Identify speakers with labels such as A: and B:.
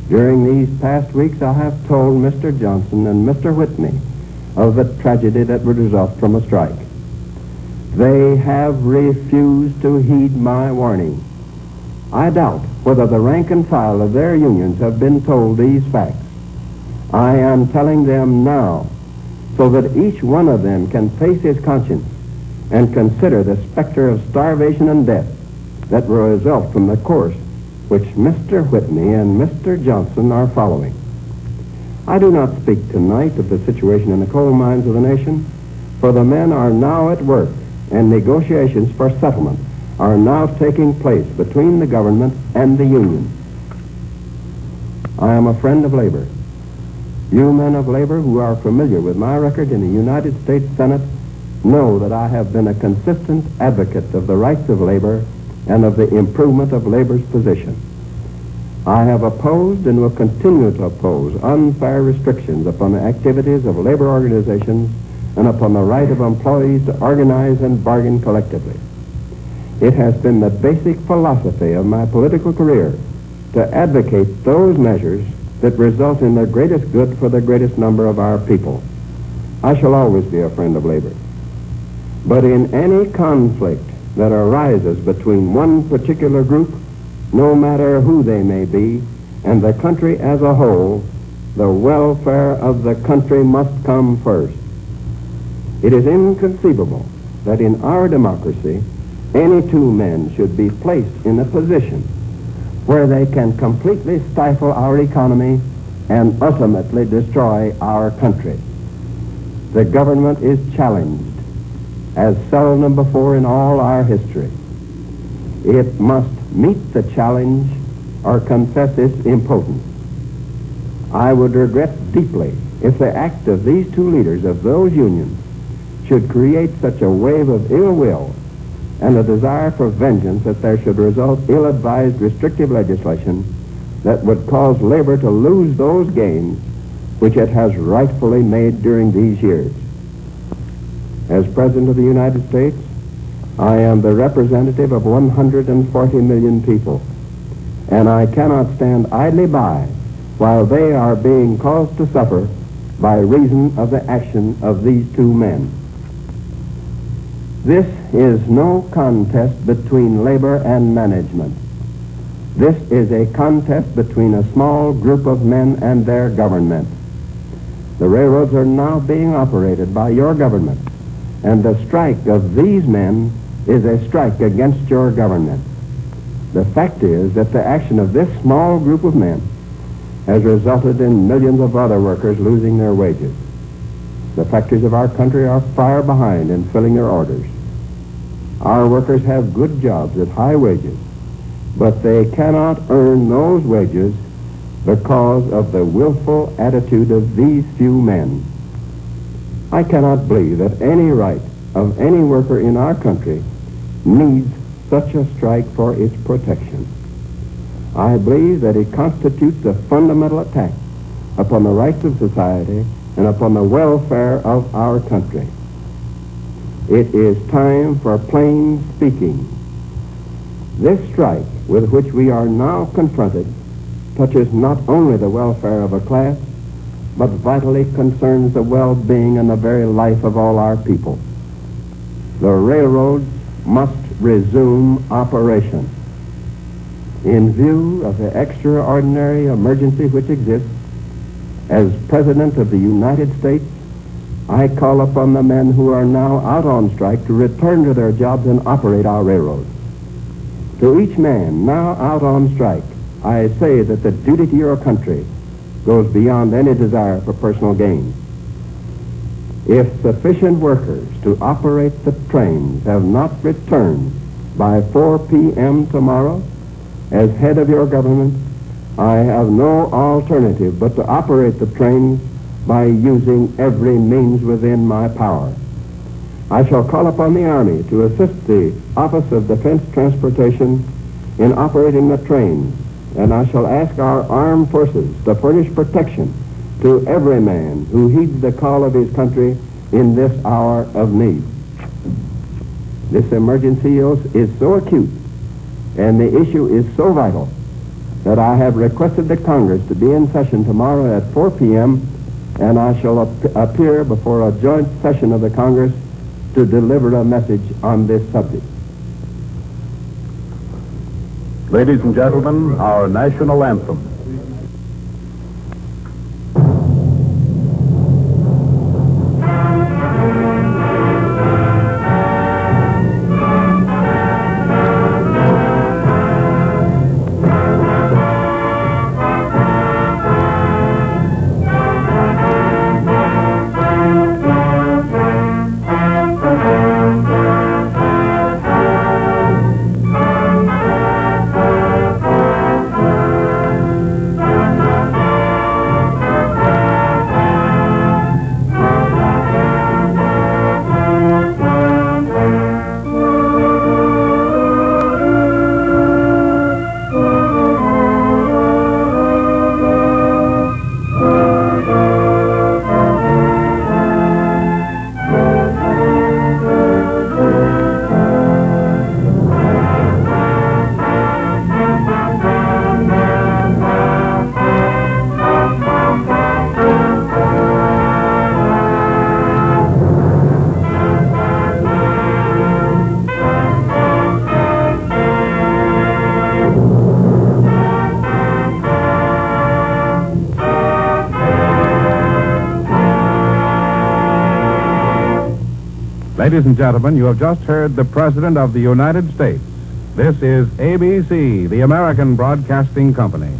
A: During these past weeks, I have told Mr. Johnson and Mr. Whitney of the tragedy that would result from a strike. They have refused to heed my warning. I doubt whether the rank and file of their unions have been told these facts. I am telling them now so that each one of them can face his conscience and consider the specter of starvation and death that will result from the course which Mr. Whitney and Mr. Johnson are following. I do not speak tonight of the situation in the coal mines of the nation, for the men are now at work, and negotiations for settlement are now taking place between the government and the union. I am a friend of labor. You men of labor who are familiar with my record in the United States Senate know that I have been a consistent advocate of the rights of labor and of the improvement of labor's position. I have opposed and will continue to oppose unfair restrictions upon the activities of labor organizations and upon the right of employees to organize and bargain collectively. It has been the basic philosophy of my political career to advocate those measures that result in the greatest good for the greatest number of our people. I shall always be a friend of labor. But in any conflict that arises between one particular group, no matter who they may be, and the country as a whole, the welfare of the country must come first. It is inconceivable that in our democracy, any two men should be placed in a position where they can completely stifle our economy and ultimately destroy our country. The government is challenged as seldom before in all our history. It must meet the challenge or confess its impotence. I would regret deeply if the act of these two leaders of those unions should create such a wave of ill will and a desire for vengeance that there should result ill-advised restrictive legislation that would cause labor to lose those gains which it has rightfully made during these years. As President of the United States, I am the representative of 140 million people, and I cannot stand idly by while they are being caused to suffer by reason of the action of these two men. This is no contest between labor and management. This is a contest between a small group of men and their government. The railroads are now being operated by your government, and the strike of these men is a strike against your government. The fact is that the action of this small group of men has resulted in millions of other workers losing their wages. The factories of our country are far behind in filling their orders. Our workers have good jobs at high wages, but they cannot earn those wages because of the willful attitude of these few men. I cannot believe that any right of any worker in our country needs such a strike for its protection. I believe that it constitutes a fundamental attack upon the rights of society and upon the welfare of our country. It is time for plain speaking. This strike with which we are now confronted touches not only the welfare of a class, but vitally concerns the well-being and the very life of all our people. The railroads must resume operation. In view of the extraordinary emergency which exists, as President of the United States, I call upon the men who are now out on strike to return to their jobs and operate our railroads. To each man now out on strike, I say that the duty to your country goes beyond any desire for personal gain. If sufficient workers to operate the trains have not returned by 4 p.m. tomorrow, as head of your government, I have no alternative but to operate the trains by using every means within my power. I shall call upon the Army to assist the Office of Defense Transportation in operating the trains, and I shall ask our armed forces to furnish protection to every man who heeds the call of his country in this hour of need. This emergency is so acute and the issue is so vital that I have requested the Congress to be in session tomorrow at 4 p.m., and I shall appear before a joint session of the Congress to deliver a message on this subject.
B: Ladies and gentlemen, our national anthem.
C: Ladies and gentlemen, you have just heard the President of the United States. This is ABC, the American Broadcasting Company.